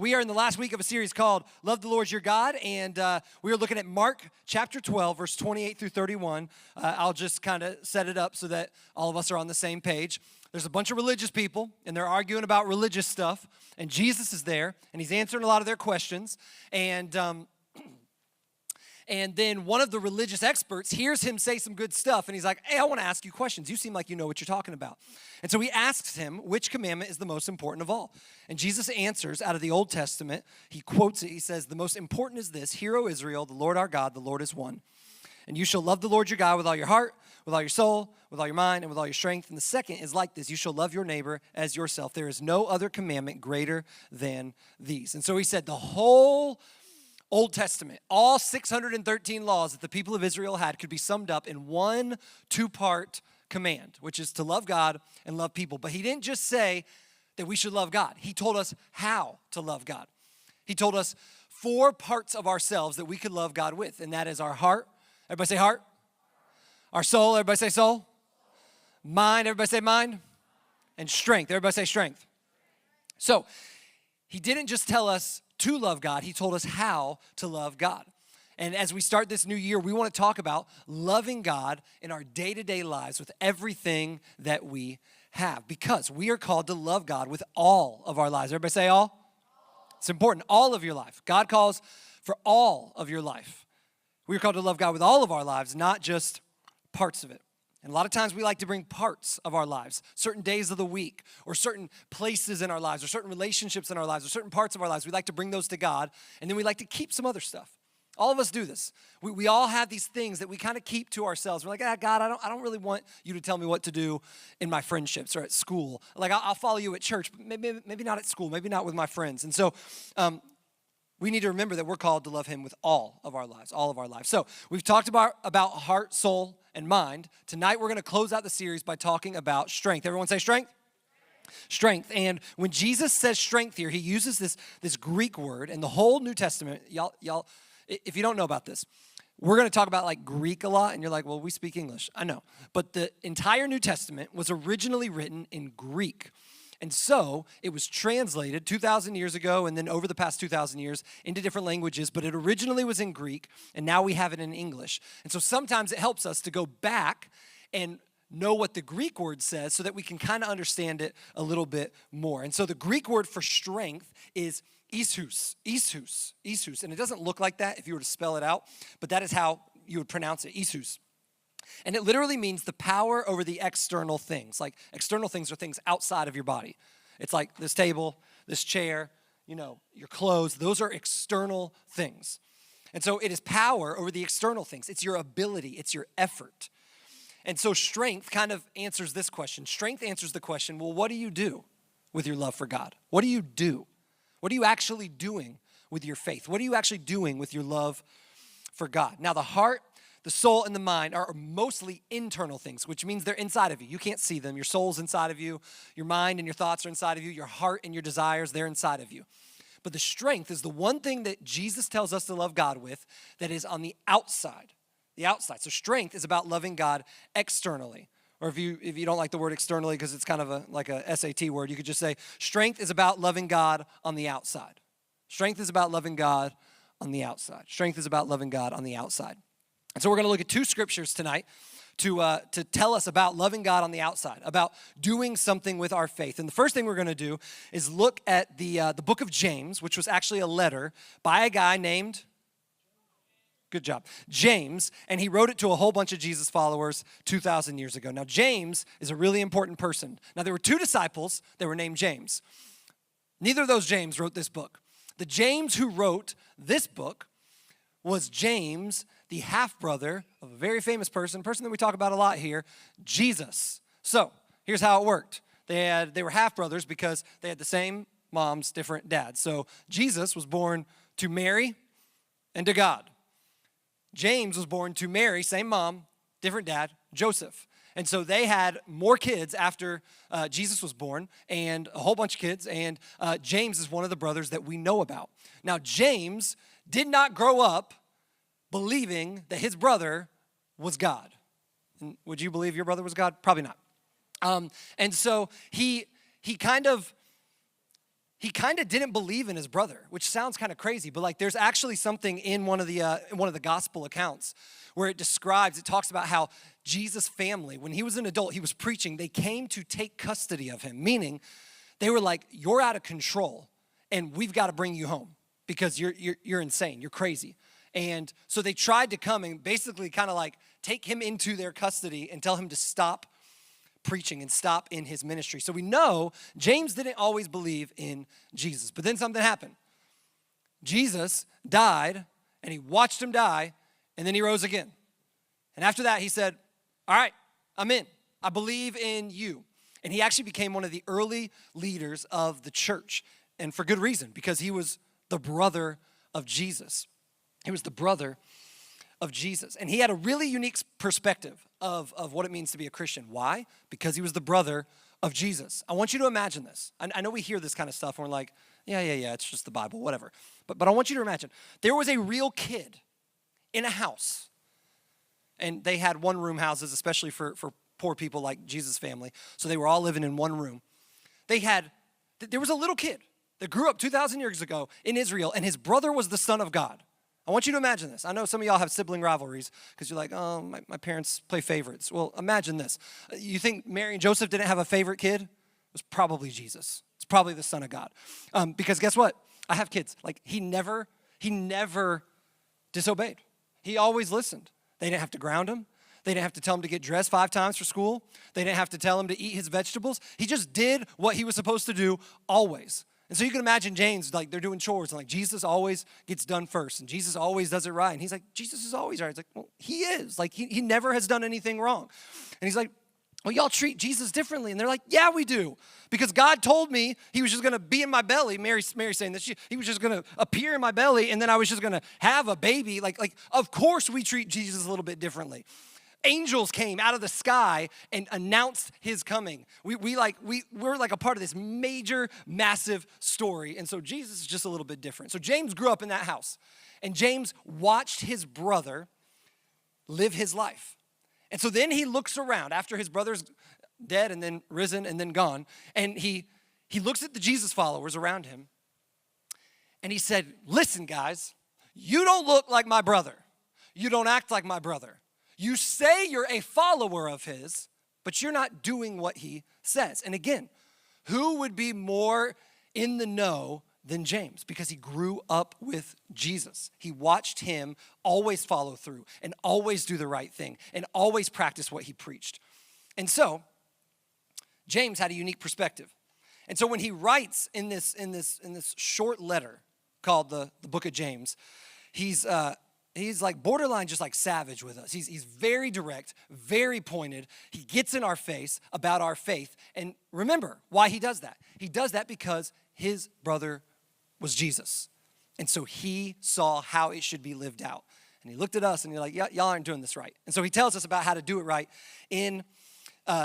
We are in the last week of a series called Love the Lord Your God, and we are looking at Mark chapter 12, verse 28 through 31. I'll just kind of set it up so that all of us are on the same page. There's a bunch of religious people, and they're arguing about religious stuff, and Jesus is there, and he's answering a lot of their questions, and then one of the religious experts hears him say some good stuff, and he's like, hey, I want to ask you questions. You seem like you know what you're talking about. And so he asks him, which commandment is the most important of all? And Jesus answers out of the Old Testament. He quotes it. He says, the most important is this, Hear, O Israel, the Lord our God, the Lord is one. And you shall love the Lord your God with all your heart, with all your soul, with all your mind, and with all your strength. And the second is like this, you shall love your neighbor as yourself. There is no other commandment greater than these. And so he said the whole Old Testament, all 613 laws that the people of Israel had could be summed up in one two-part command, which is to love God and love people. But he didn't just say that we should love God. He told us how to love God. He told us 4 parts of ourselves that we could love God with, and that is our heart. Everybody say heart. Our soul. Everybody say soul. Mind. Everybody say mind. And strength. Everybody say strength. So he didn't just tell us to love God, he told us how to love God. And as we start this new year, we want to talk about loving God in our day-to-day lives with everything that we have, because we are called to love God with all of our lives. Everybody say all. It's important, all of your life. God calls for all of your life. We are called to love God with all of our lives, not just parts of it. And a lot of times we like to bring parts of our lives, certain days of the week, or certain places in our lives, or certain relationships in our lives, or certain parts of our lives. We like to bring those to God, and then we like to keep some other stuff. All of us do this. We all have these things that we kind of keep to ourselves. We're like, God, I don't really want you to tell me what to do in my friendships or at school. Like, I'll follow you at church, but maybe not at school, maybe not with my friends. And so we need to remember that we're called to love him with all of our lives, all of our lives. So we've talked about heart, soul, and mind. Tonight we're going to close out the series by talking about strength. Everyone say strength? Strength. And when Jesus says strength here, he uses this Greek word, and the whole New Testament, y'all, if you don't know about this, we're going to talk about like Greek a lot, and you're like, well, we speak English. I know. But the entire New Testament was originally written in Greek. And so it was translated 2,000 years ago and then over the past 2,000 years into different languages, but it originally was in Greek, and now we have it in English. And so sometimes it helps us to go back and know what the Greek word says so that we can kind of understand it a little bit more. And so the Greek word for strength is ishus. And it doesn't look like that if you were to spell it out, but that is how you would pronounce it, ishus. And it literally means the power over the external things. Like, external things are things outside of your body. It's like this table, this chair, your clothes. Those are external things. And so it is power over the external things. It's your ability. It's your effort. And so strength kind of answers this question. Strength answers the question, well, what do you do with your love for God? What do you do? What are you actually doing with your faith? What are you actually doing with your love for God? Now, the heart, the soul, and the mind are mostly internal things, which means they're inside of you. You can't see them. Your soul's inside of you. Your mind and your thoughts are inside of you. Your heart and your desires, they're inside of you. But the strength is the one thing that Jesus tells us to love God with that is on the outside. The outside. So strength is about loving God externally. Or if you don't like the word externally because it's kind of like a SAT word, you could just say strength is about loving God on the outside. Strength is about loving God on the outside. Strength is about loving God on the outside. And so we're going to look at 2 scriptures tonight to tell us about loving God on the outside, about doing something with our faith. And the first thing we're going to do is look at the book of James, which was actually a letter by a guy named, good job, James, and he wrote it to a whole bunch of Jesus followers 2,000 years ago. Now, James is a really important person. Now, there were 2 disciples that were named James. Neither of those James wrote this book. The James who wrote this book was James, the half-brother of a very famous person that we talk about a lot here, Jesus. So here's how it worked. They were half-brothers because they had the same moms, different dads. So Jesus was born to Mary and to God. James was born to Mary, same mom, different dad, Joseph. And so they had more kids after Jesus was born, and a whole bunch of kids, and James is one of the brothers that we know about. Now, James did not grow up believing that his brother was God. And would you believe your brother was God? Probably not. And so he kind of he kind of didn't believe in his brother, which sounds kind of crazy, but like there's actually something in one of the gospel accounts where it talks about how Jesus' family, when he was an adult, he was preaching, they came to take custody of him, meaning they were like, you're out of control and we've got to bring you home because you're insane, you're crazy. And so they tried to come and basically kind of like take him into their custody and tell him to stop preaching and stop in his ministry. So we know James didn't always believe in Jesus, but then something happened. Jesus died and he watched him die and then he rose again. And after that he said, all right, I'm in. I believe in you. And he actually became one of the early leaders of the church, and for good reason, because he was the brother of Jesus. He was the brother of Jesus. And he had a really unique perspective of what it means to be a Christian. Why? Because he was the brother of Jesus. I want you to imagine this. I know we hear this kind of stuff and we're like, yeah, it's just the Bible, whatever. But I want you to imagine, there was a real kid in a house. And they had one-room houses, especially for poor people like Jesus' family. So they were all living in one room. There was a little kid that grew up 2,000 years ago in Israel, and his brother was the Son of God. I want you to imagine this. I know some of y'all have sibling rivalries because you're like, oh, my parents play favorites. Well, imagine this. You think Mary and Joseph didn't have a favorite kid? It was probably Jesus. It's probably the Son of God. Because guess what? I have kids. Like, he never disobeyed. He always listened. They didn't have to ground him. They didn't have to tell him to get dressed 5 times for school. They didn't have to tell him to eat his vegetables. He just did what he was supposed to do always. And so you can imagine James, like they're doing chores, and like Jesus always gets done first, and Jesus always does it right. And he's like, Jesus is always right. It's like, well, he is. Like, he never has done anything wrong. And he's like, well, y'all treat Jesus differently. And they're like, yeah, we do. Because God told me he was just going to be in my belly. Mary's saying this. He was just going to appear in my belly, and then I was just going to have a baby. Like, of course we treat Jesus a little bit differently. Angels came out of the sky and announced his coming. We're like a part of this major, massive story. And so Jesus is just a little bit different. So James grew up in that house. And James watched his brother live his life. And so then he looks around after his brother's dead and then risen and then gone. And he looks at the Jesus followers around him. And he said, listen, guys, you don't look like my brother. You don't act like my brother. You say you're a follower of his, but you're not doing what he says. And again, who would be more in the know than James? Because he grew up with Jesus. He watched him always follow through and always do the right thing and always practice what he preached. And so, James had a unique perspective. And so when he writes in this short letter called the book of James, he's like borderline just like savage with us. He's very direct, very pointed. He gets in our face about our faith. And remember why he does that. He does that because his brother was Jesus. And so he saw how it should be lived out. And he looked at us and he's like, yeah, y'all aren't doing this right. And so he tells us about how to do it right in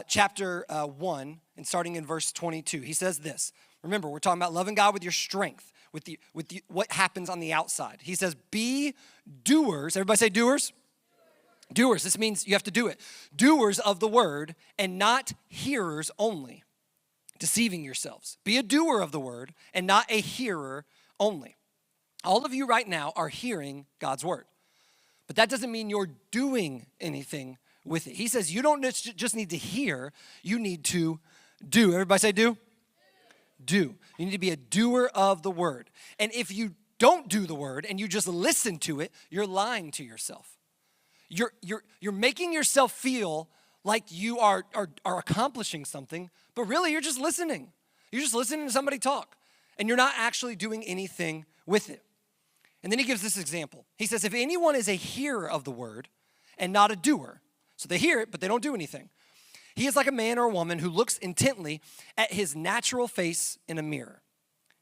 chapter 1 and starting in verse 22. He says this. Remember, we're talking about loving God with your strength. With what happens on the outside. He says, be doers. Everybody say doers. Doers. This means you have to do it. Doers of the word and not hearers only, deceiving yourselves. Be a doer of the word and not a hearer only. All of you right now are hearing God's word, but that doesn't mean you're doing anything with it. He says you don't just need to hear, you need to do. Everybody say do. Do. You need to be a doer of the word. And if you don't do the word and you just listen to it, you're lying to yourself. You're making yourself feel like you are accomplishing something, but really you're just listening. You're just listening to somebody talk, and you're not actually doing anything with it. And then he gives this example. He says, if anyone is a hearer of the word and not a doer, so they hear it, but they don't do anything, he is like a man or a woman who looks intently at his natural face in a mirror.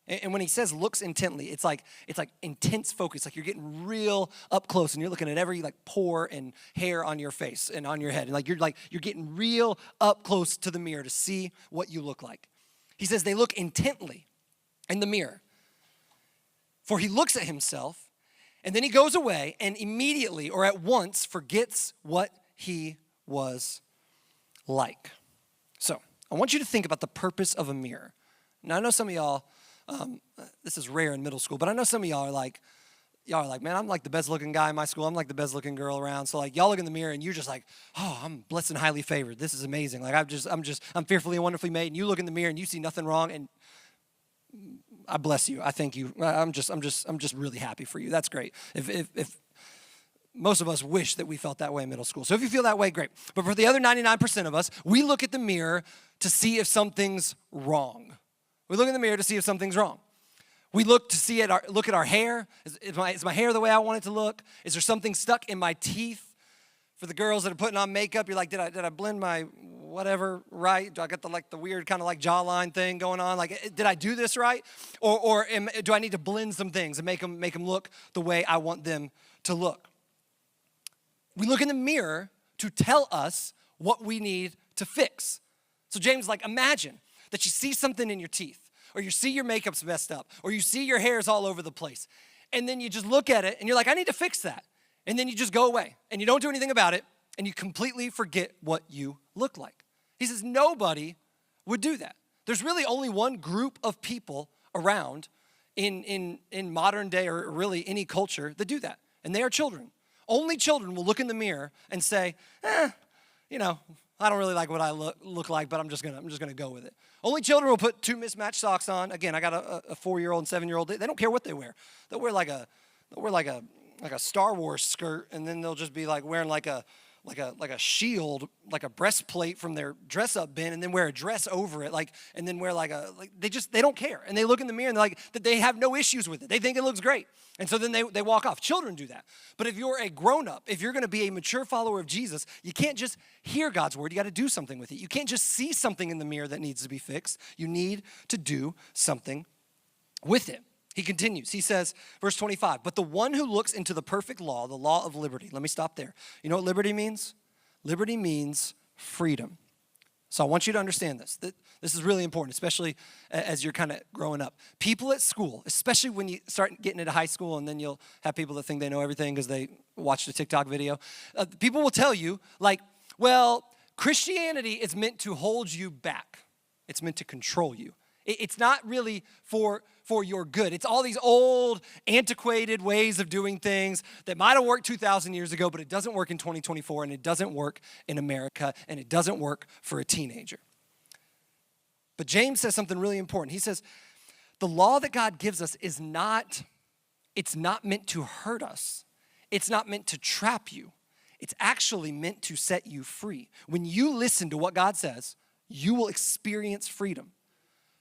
And when he says looks intently, it's like intense focus. Like you're getting real up close and you're looking at every like pore and hair on your face and on your head. And you're getting real up close to the mirror to see what you look like. He says they look intently in the mirror. For he looks at himself and then he goes away and immediately or at once forgets what he was like. So I want you to think about the purpose of a mirror. Now I know some of y'all this is rare in middle school, but I know some of y'all are like, man, I'm like the best looking guy in my school. I'm like the best looking girl around. So like y'all look in the mirror and you're just like, oh, I'm blessed and highly favored. This is amazing. Like I'm fearfully and wonderfully made. And you look in the mirror and you see nothing wrong. And I bless you. I thank you. I'm just really happy for you. That's great. If most of us wish that we felt that way in middle school. So if you feel that way, great. But for the other 99% of us, we look at the mirror to see if something's wrong. We look in the mirror to see if something's wrong. We look to see look at our hair. Is my hair the way I want it to look? Is there something stuck in my teeth? For the girls that are putting on makeup, you're like, did I blend my whatever right? Do I got the weird kind of like jawline thing going on? Like, did I do this right? Or do I need to blend some things and make them look the way I want them to look? We look in the mirror to tell us what we need to fix. So James is like, imagine that you see something in your teeth, or you see your makeup's messed up, or you see your hair's all over the place. And then you just look at it and you're like, I need to fix that. And then you just go away and you don't do anything about it and you completely forget what you look like. He says nobody would do that. There's really only one group of people around in modern day or really any culture that do that, and they are children. Only children will look in the mirror and say, I don't really like what I look like, but I'm just gonna go with it. Only children will put 2 mismatched socks on. Again, I got a 4-year-old and 7-year-old. They don't care what they wear. They'll wear like a Star Wars skirt, and then they'll just be like wearing like a shield, like a breastplate from their dress up bin, and then wear a dress over it, and then wear they don't care. And they look in the mirror and they're like, they have no issues with it. They think it looks great. And so then they walk off. Children do that. But if you're a grown-up, if you're gonna be a mature follower of Jesus, you can't just hear God's word, you gotta do something with it. You can't just see something in the mirror that needs to be fixed. You need to do something with it. He continues, he says, verse 25, but the one who looks into the perfect law, the law of liberty. Let me stop there. You know what liberty means? Liberty means freedom. So I want you to understand this. This is really important, especially as you're kind of growing up. People at school, especially when you start getting into high school, and then you'll have people that think they know everything because they watched a TikTok video. People will tell you, Christianity is meant to hold you back. It's meant to control you. It's not really for your good. It's all these old, antiquated ways of doing things that might have worked 2,000 years ago, but it doesn't work in 2024, and it doesn't work in America, and it doesn't work for a teenager. But James says something really important. He says, the law that God gives us it's not meant to hurt us. It's not meant to trap you. It's actually meant to set you free. When you listen to what God says, you will experience freedom.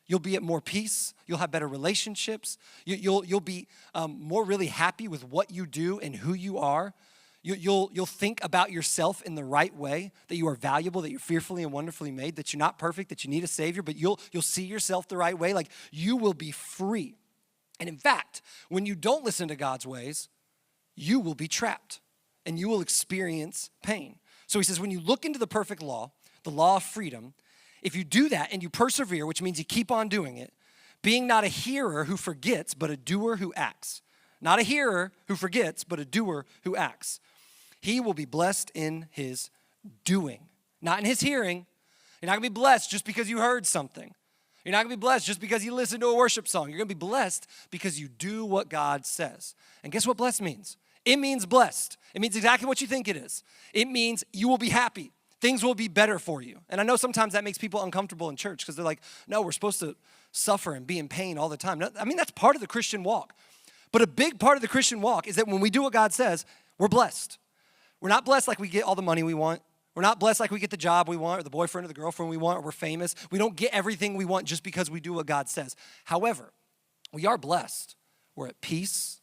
You'll be at more peace. You'll have better relationships. You'll be more really happy with what you do and who you are. You'll think about yourself in the right way, that you are valuable, that you're fearfully and wonderfully made, that you're not perfect, that you need a Savior, but you'll see yourself the right way. Like, you will be free. And in fact, when you don't listen to God's ways, you will be trapped and you will experience pain. So he says, when you look into the perfect law, the law of freedom, if you do that and you persevere, which means you keep on doing it, being not a hearer who forgets, but a doer who acts. Not a hearer who forgets, but a doer who acts. He will be blessed in his doing, not in his hearing. You're not gonna be blessed just because you heard something. You're not gonna be blessed just because you listened to a worship song. You're gonna be blessed because you do what God says. And guess what blessed means? It means blessed. It means exactly what you think it is. It means you will be happy. Things will be better for you. And I know sometimes that makes people uncomfortable in church because they're like, no, we're supposed to suffer and be in pain all the time. I mean, that's part of the Christian walk. But a big part of the Christian walk is that when we do what God says, we're blessed. We're not blessed like we get all the money we want. We're not blessed like we get the job we want or the boyfriend or the girlfriend we want or we're famous. We don't get everything we want just because we do what God says. However, we are blessed. We're at peace.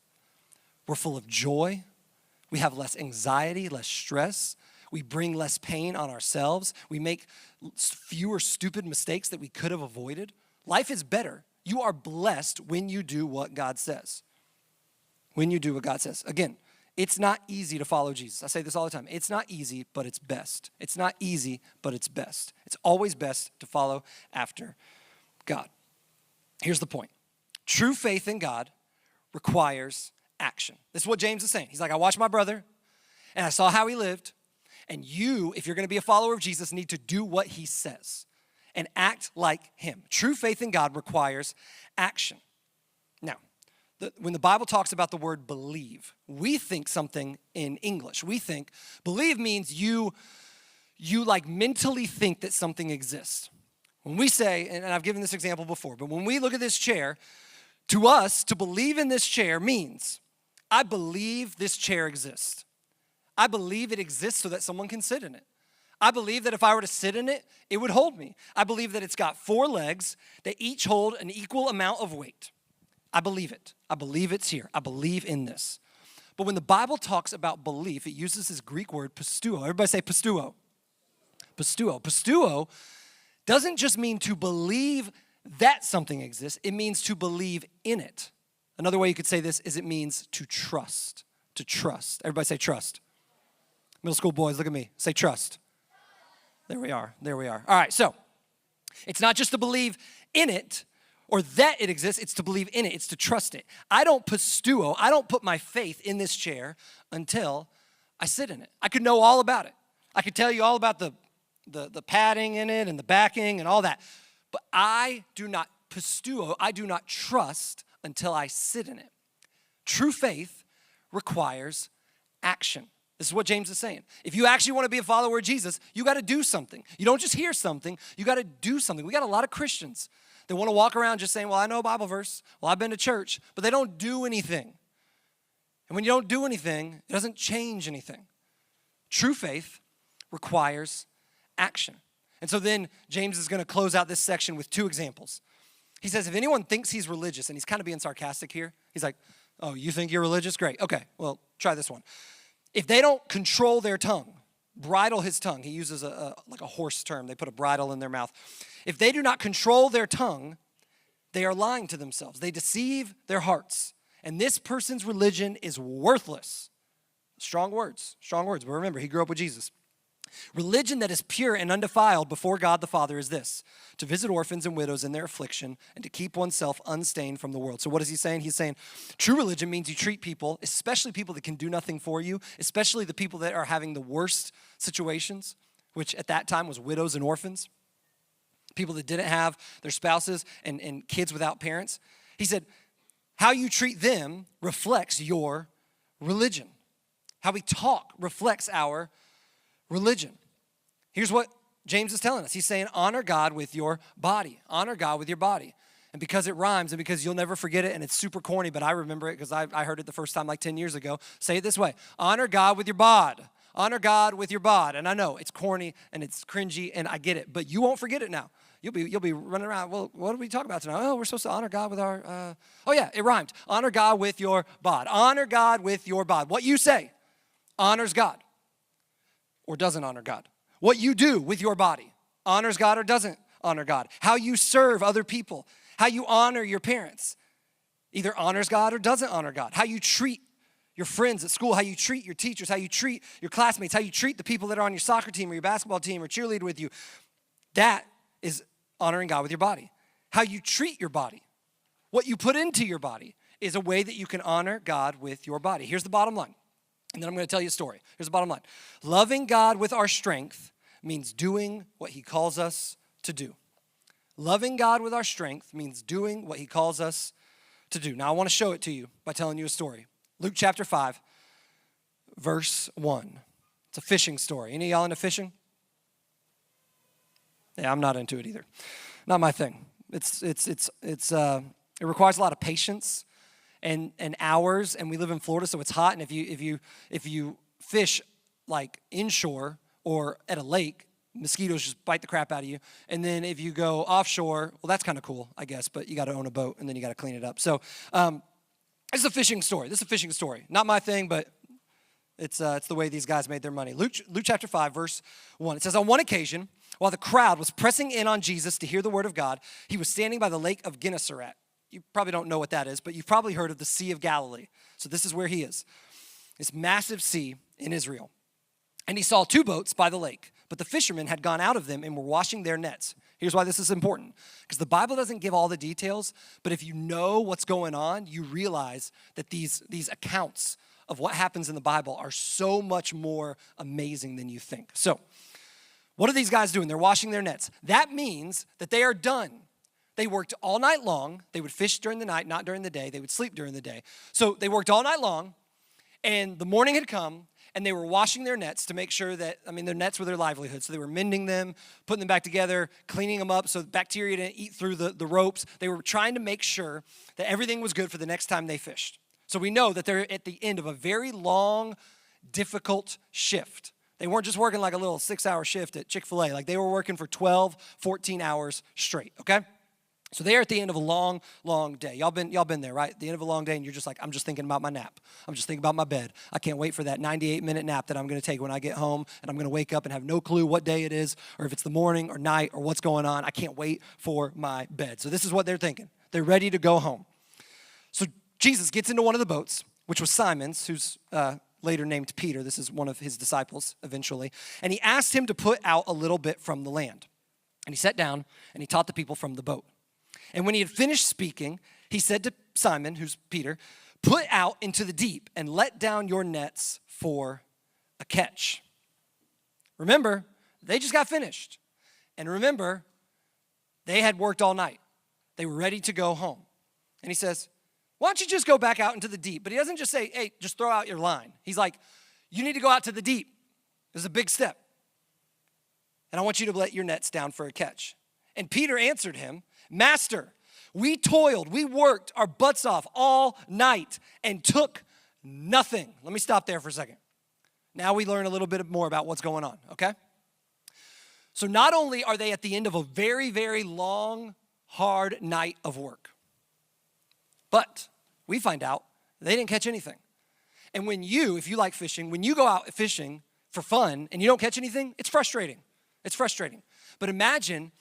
We're full of joy. We have less anxiety, less stress. We bring less pain on ourselves. We make fewer stupid mistakes that we could have avoided. Life is better. You are blessed when you do what God says. When you do what God says. Again, it's not easy to follow Jesus. I say this all the time. It's not easy, but it's best. It's not easy, but it's best. It's always best to follow after God. Here's the point. True faith in God requires action. This is what James is saying. He's like, I watched my brother, and I saw how he lived. And you, if you're gonna be a follower of Jesus, need to do what he says and act like him. True faith in God requires action. Now, when the Bible talks about the word believe, we think something in English. We think believe means you like mentally think that something exists. When we say, and I've given this example before, but when we look at this chair, to us, to believe in this chair means I believe this chair exists. I believe it exists so that someone can sit in it. I believe that if I were to sit in it, it would hold me. I believe that it's got 4 legs that each hold an equal amount of weight. I believe it. I believe it's here. I believe in this. But when the Bible talks about belief, it uses this Greek word pisteuo. Everybody say pisteuo. Pisteuo. Pisteuo doesn't just mean to believe that something exists. It means to believe in it. Another way you could say this is it means to trust. To trust. Everybody say trust. Middle school boys, look at me. Say trust. There we are. There we are. All right, so it's not just to believe in it or that it exists. It's to believe in it. It's to trust it. I don't pisteuo. I don't put my faith in this chair until I sit in it. I could know all about it. I could tell you all about the padding in it and the backing and all that. But I do not pisteuo. I do not trust until I sit in it. True faith requires action. This is what James is saying. If you actually want to be a follower of Jesus, you got to do something. You don't just hear something, you got to do something. We got a lot of Christians that want to walk around just saying, well, I know a Bible verse, well, I've been to church, but they don't do anything. And when you don't do anything, it doesn't change anything. True faith requires action. And so then James is going to close out this section with 2 examples. He says, if anyone thinks he's religious, and he's kind of being sarcastic here, he's like, oh, you think you're religious? Great. Okay, well, try this one. If they don't control their tongue, bridle his tongue. He uses like a horse term. They put a bridle in their mouth. If they do not control their tongue, they are lying to themselves. They deceive their hearts. And this person's religion is worthless. Strong words. But remember, he grew up with Jesus. Religion that is pure and undefiled before God the Father is this: to visit orphans and widows in their affliction and to keep oneself unstained from the world. So what is he saying? He's saying true religion means you treat people, especially people that can do nothing for you, especially the people that are having the worst situations, which at that time was widows and orphans, people that didn't have their spouses and kids without parents. He said, how you treat them reflects your religion. How we talk reflects our religion. Here's what James is telling us. He's saying, honor God with your body. Honor God with your body. And because it rhymes and because you'll never forget it, and it's super corny, but I remember it because I heard it the first time like 10 years ago. Say it this way: honor God with your bod. Honor God with your bod. And I know it's corny and it's cringy and I get it, but you won't forget it now. You'll be running around. Well, what did we talk about tonight? Oh, we're supposed to honor God with our, oh yeah, it rhymed. Honor God with your bod. Honor God with your bod. What you say honors God or doesn't honor God. What you do with your body honors God or doesn't honor God. How you serve other people, how you honor your parents, either honors God or doesn't honor God. How you treat your friends at school, how you treat your teachers, how you treat your classmates, how you treat the people that are on your soccer team or your basketball team or cheerlead with you. That is honoring God with your body. How you treat your body, what you put into your body is a way that you can honor God with your body. Here's the bottom line. And then I'm going to tell you a story. Here's the bottom line. Loving God with our strength means doing what he calls us to do. Loving God with our strength means doing what he calls us to do. Now, I want to show it to you by telling you a story. Luke chapter 5, verse 1. It's a fishing story. Any of y'all into fishing? Yeah, I'm not into it either. Not my thing. It requires a lot of patience and hours, and we live in Florida, so it's hot. And if you fish like inshore or at a lake, mosquitoes just bite the crap out of you. And then if you go offshore, well, that's kind of cool, I guess, but you got to own a boat and then you got to clean it up. So this is a fishing story. Not my thing, but it's the way these guys made their money. Luke chapter 5, verse 1. It says, on one occasion, while the crowd was pressing in on Jesus to hear the word of God, he was standing by the lake of Gennesaret. You probably don't know what that is, but you've probably heard of the Sea of Galilee. So this is where he is. This massive sea in Israel. And he saw 2 boats by the lake, but the fishermen had gone out of them and were washing their nets. Here's why this is important. Because the Bible doesn't give all the details, but if you know what's going on, you realize that these accounts of what happens in the Bible are so much more amazing than you think. So, what are these guys doing? They're washing their nets. That means that they are done. They worked all night long. They would fish during the night, not during the day. They would sleep during the day. So they worked all night long, and the morning had come, and they were washing their nets to make sure that, their nets were their livelihood. So they were mending them, putting them back together, cleaning them up so bacteria didn't eat through the ropes. They were trying to make sure that everything was good for the next time they fished. So we know that they're at the end of a very long, difficult shift. They weren't just working like a little 6-hour shift at Chick-fil-A. Like they were working for 12, 14 hours straight, okay? So they're at the end of a long, long day. Y'all been there, right? The end of a long day, and you're just like, I'm just thinking about my nap. I'm just thinking about my bed. I can't wait for that 98-minute nap that I'm going to take when I get home, and I'm going to wake up and have no clue what day it is, or if it's the morning or night or what's going on. I can't wait for my bed. So this is what they're thinking. They're ready to go home. So Jesus gets into one of the boats, which was Simon's, who's later named Peter. This is one of his disciples eventually. And he asked him to put out a little bit from the land. And he sat down, and he taught the people from the boat. And when he had finished speaking, he said to Simon, who's Peter, put out into the deep and let down your nets for a catch. Remember, they just got finished. And remember, they had worked all night. They were ready to go home. And he says, why don't you just go back out into the deep? But he doesn't just say, hey, just throw out your line. He's like, you need to go out to the deep. This is a big step. And I want you to let your nets down for a catch. And Peter answered him, Master, we toiled, we worked our butts off all night and took nothing. Let me stop there for a second. Now we learn a little bit more about what's going on, okay? So not only are they at the end of a very, very long, hard night of work, but we find out they didn't catch anything. And if you like fishing, when you go out fishing for fun and you don't catch anything, it's frustrating. It's frustrating. But imagine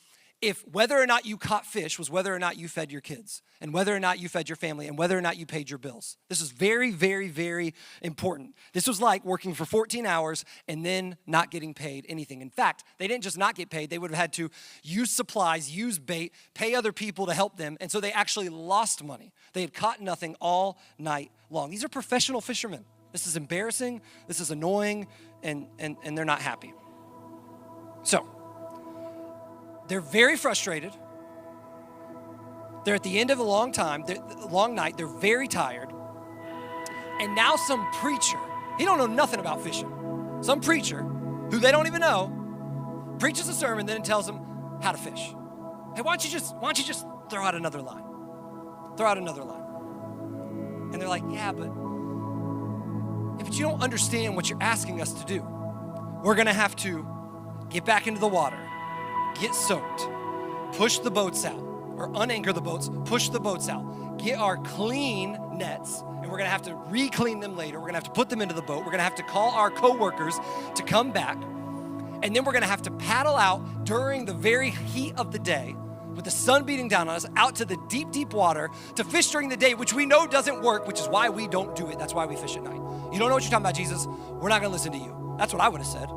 if whether or not you caught fish was whether or not you fed your kids, and whether or not you fed your family, and whether or not you paid your bills. This is very, very, very important. This was like working for 14 hours and then not getting paid anything. In fact, they didn't just not get paid, they would have had to use supplies, use bait, pay other people to help them, and so they actually lost money. They had caught nothing all night long. These are professional fishermen. This is embarrassing, this is annoying, and they're not happy. So, they're very frustrated. They're at the end of a long night. They're very tired. And now some preacher, he don't know nothing about fishing. Some preacher, who they don't even know, preaches a sermon, then tells them how to fish. Hey, why don't you just throw out another line? Throw out another line. And they're like, yeah, but you don't understand what you're asking us to do. We're gonna have to get back into the water, get soaked, push the boats out, or unanchor the boats, push the boats out, get our clean nets, and we're gonna have to re-clean them later. We're gonna have to put them into the boat. We're gonna have to call our coworkers to come back, and then we're gonna have to paddle out during the very heat of the day with the sun beating down on us out to the deep, deep water to fish during the day, which we know doesn't work, which is why we don't do it. That's why we fish at night. You don't know what you're talking about, Jesus? We're not gonna listen to you. That's what I would have said.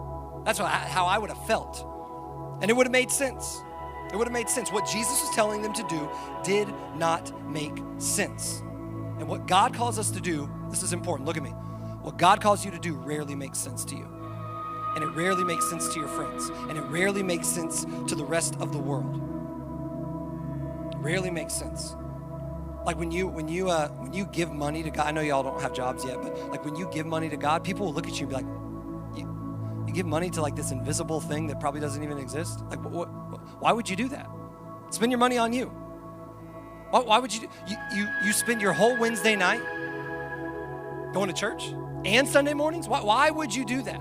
That's how I would have felt. And it would have made sense. It would have made sense. What Jesus was telling them to do did not make sense. And what God calls us to do, this is important, look at me. What God calls you to do rarely makes sense to you. And it rarely makes sense to your friends. And it rarely makes sense to the rest of the world. It rarely makes sense. Like when you give money to God, I know y'all don't have jobs yet, but like when you give money to God, people will look at you and be like, you give money to like this invisible thing that probably doesn't even exist? Like, why would you do that? Spend your money on you. Why would you spend your whole Wednesday night going to church and Sunday mornings? Why would you do that?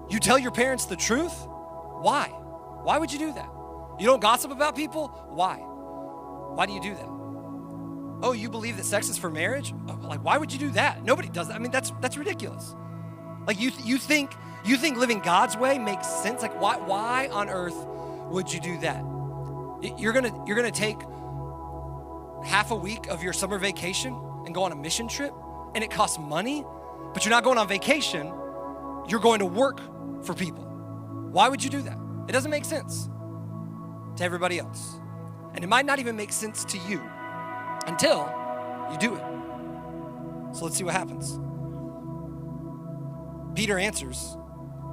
You tell your parents the truth? Why? Why would you do that? You don't gossip about people? Why? Why do you do that? Oh, you believe that sex is for marriage? Like, why would you do that? Nobody does that. I mean, that's ridiculous. Like you think living God's way makes sense? Like why on earth would you do that? You're gonna take half a week of your summer vacation and go on a mission trip, and it costs money, but you're not going on vacation, you're going to work for people. Why would you do that? It doesn't make sense to everybody else. And it might not even make sense to you until you do it. So let's see what happens. Peter answers,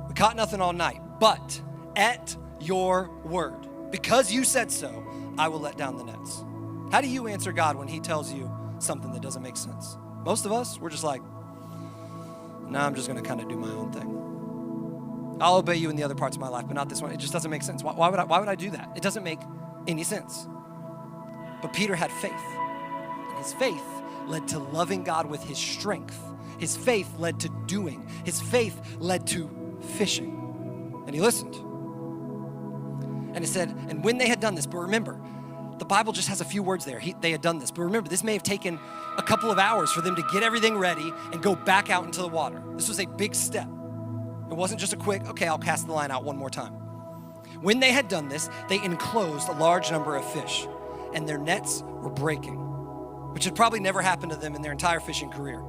we caught nothing all night, but at your word, because you said so, I will let down the nets. How do you answer God when he tells you something that doesn't make sense? Most of us, we're just like, no, I'm just gonna kind of do my own thing. I'll obey you in the other parts of my life, but not this one. It just doesn't make sense. Why would I do that? It doesn't make any sense. But Peter had faith. And his faith led to loving God with his strength. His faith led to doing. His faith led to fishing. And he listened. And it said, and when they had done this, but remember, the Bible just has a few words there. They had done this. But remember, this may have taken a couple of hours for them to get everything ready and go back out into the water. This was a big step. It wasn't just a quick, okay, I'll cast the line out one more time. When they had done this, they enclosed a large number of fish, and their nets were breaking, which had probably never happened to them in their entire fishing career.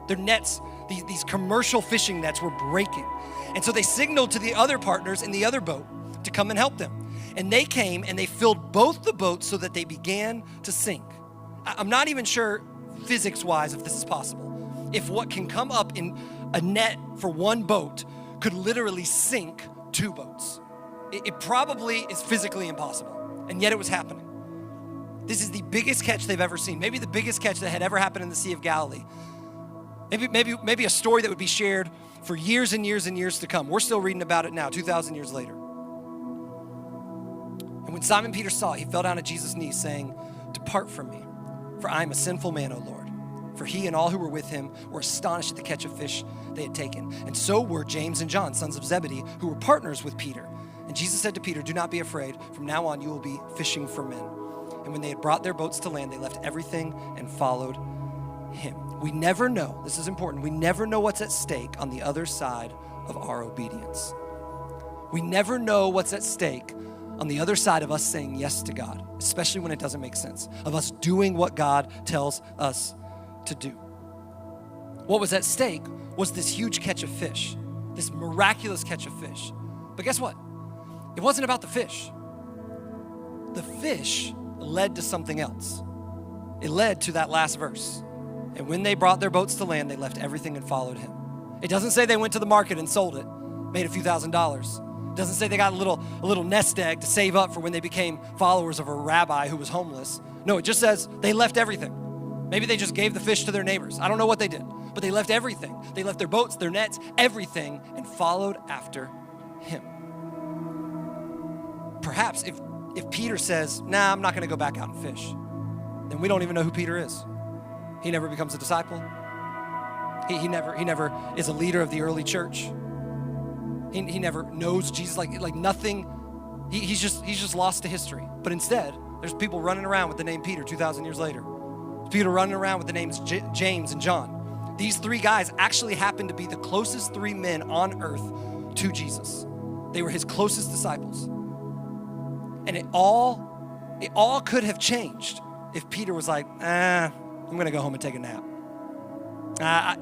Their nets, these commercial fishing nets, were breaking. And so they signaled to the other partners in the other boat to come and help them. And they came and they filled both the boats so that they began to sink. I'm not even sure physics-wise if this is possible. If what can come up in a net for one boat could literally sink two boats. It probably is physically impossible, and yet it was happening. This is the biggest catch they've ever seen. Maybe the biggest catch that had ever happened in the Sea of Galilee. Maybe a story that would be shared for years and years and years to come. We're still reading about it now, 2,000 years later. And when Simon Peter saw it, he fell down at Jesus' knees saying, "Depart from me, for I am a sinful man, O Lord." For he and all who were with him were astonished at the catch of fish they had taken. And so were James and John, sons of Zebedee, who were partners with Peter. And Jesus said to Peter, "Do not be afraid. From now on you will be fishing for men." And when they had brought their boats to land, they left everything and followed him. We never know, this is important, we never know what's at stake on the other side of our obedience. We never know what's at stake on the other side of us saying yes to God, especially when it doesn't make sense, of us doing what God tells us to do. What was at stake was this huge catch of fish, this miraculous catch of fish. But guess what? It wasn't about the fish. The fish led to something else. It led to that last verse. And when they brought their boats to land, they left everything and followed him. It doesn't say they went to the market and sold it, made a few $1,000s. It doesn't say they got a little nest egg to save up for when they became followers of a rabbi who was homeless. No, it just says they left everything. Maybe they just gave the fish to their neighbors. I don't know what they did, but they left everything. They left their boats, their nets, everything, and followed after him. Perhaps if Peter says, "Nah, I'm not gonna go back out and fish," then we don't even know who Peter is. He never becomes a disciple. He never is a leader of the early church. He never knows Jesus, like nothing. He's just lost to history. But instead, there's people running around with the name Peter 2,000 years later. There's people running around with the names James and John. These three guys actually happen to be the closest three men on earth to Jesus. They were his closest disciples. And it all could have changed if Peter was like, I'm gonna go home and take a nap.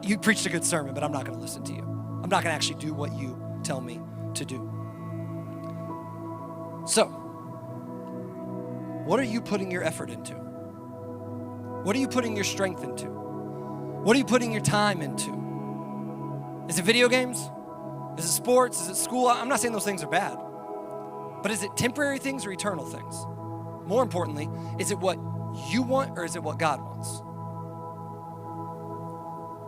You preached a good sermon, but I'm not gonna listen to you. I'm not gonna actually do what you tell me to do. So, what are you putting your effort into? What are you putting your strength into? What are you putting your time into? Is it video games? Is it sports? Is it school? I'm not saying those things are bad, but is it temporary things or eternal things? More importantly, is it what you want or is it what God wants?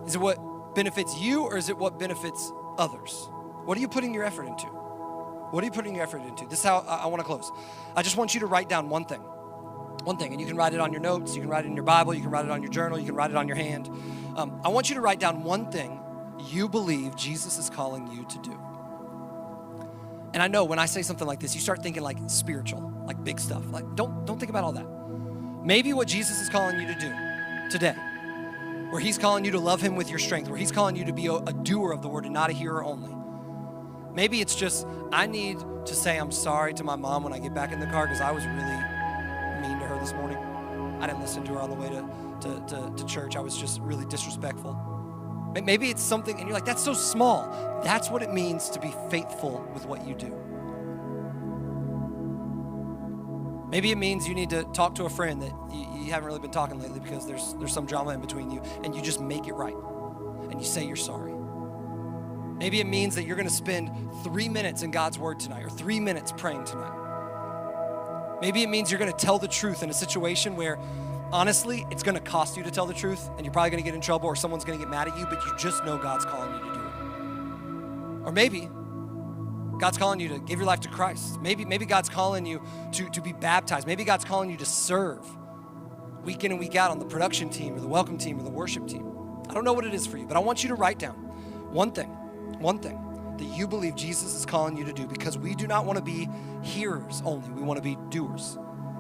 Is it what benefits you or is it what benefits others? What are you putting your effort into? What are you putting your effort into? This is how I want to close. I just want you to write down one thing, and you can write it on your notes, you can write it in your Bible, you can write it on your journal, you can write it on your hand. I want you to write down one thing you believe Jesus is calling you to do. And I know when I say something like this, you start thinking like spiritual, like big stuff. Like don't think about all that. Maybe what Jesus is calling you to do today, where he's calling you to love him with your strength, where he's calling you to be a doer of the word and not a hearer only. Maybe it's just, I need to say I'm sorry to my mom when I get back in the car because I was really mean to her this morning. I didn't listen to her on the way to church. I was just really disrespectful. Maybe it's something, and you're like, that's so small. That's what it means to be faithful with what you do. Maybe it means you need to talk to a friend that you haven't really been talking lately because there's some drama in between you, and you just make it right, and you say you're sorry. Maybe it means that you're gonna spend 3 minutes in God's word tonight, or 3 minutes praying tonight. Maybe it means you're gonna tell the truth in a situation where, honestly, it's gonna cost you to tell the truth, and you're probably gonna get in trouble or someone's gonna get mad at you, but you just know God's calling you to do it. Or maybe God's calling you to give your life to Christ. Maybe God's calling you to be baptized. Maybe God's calling you to serve week in and week out on the production team or the welcome team or the worship team. I don't know what it is for you, but I want you to write down one thing that you believe Jesus is calling you to do, because we do not want to be hearers only. We want to be doers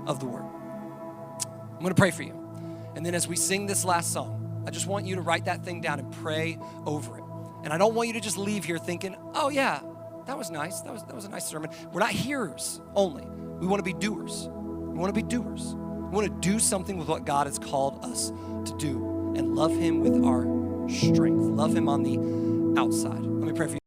of the word. I'm going to pray for you. And then as we sing this last song, I just want you to write that thing down and pray over it. And I don't want you to just leave here thinking, oh yeah, that was nice. That was a nice sermon. We're not hearers only. We want to be doers. We want to be doers. We want to do something with what God has called us to do and love him with our strength. Love him on the outside. Let me pray for you.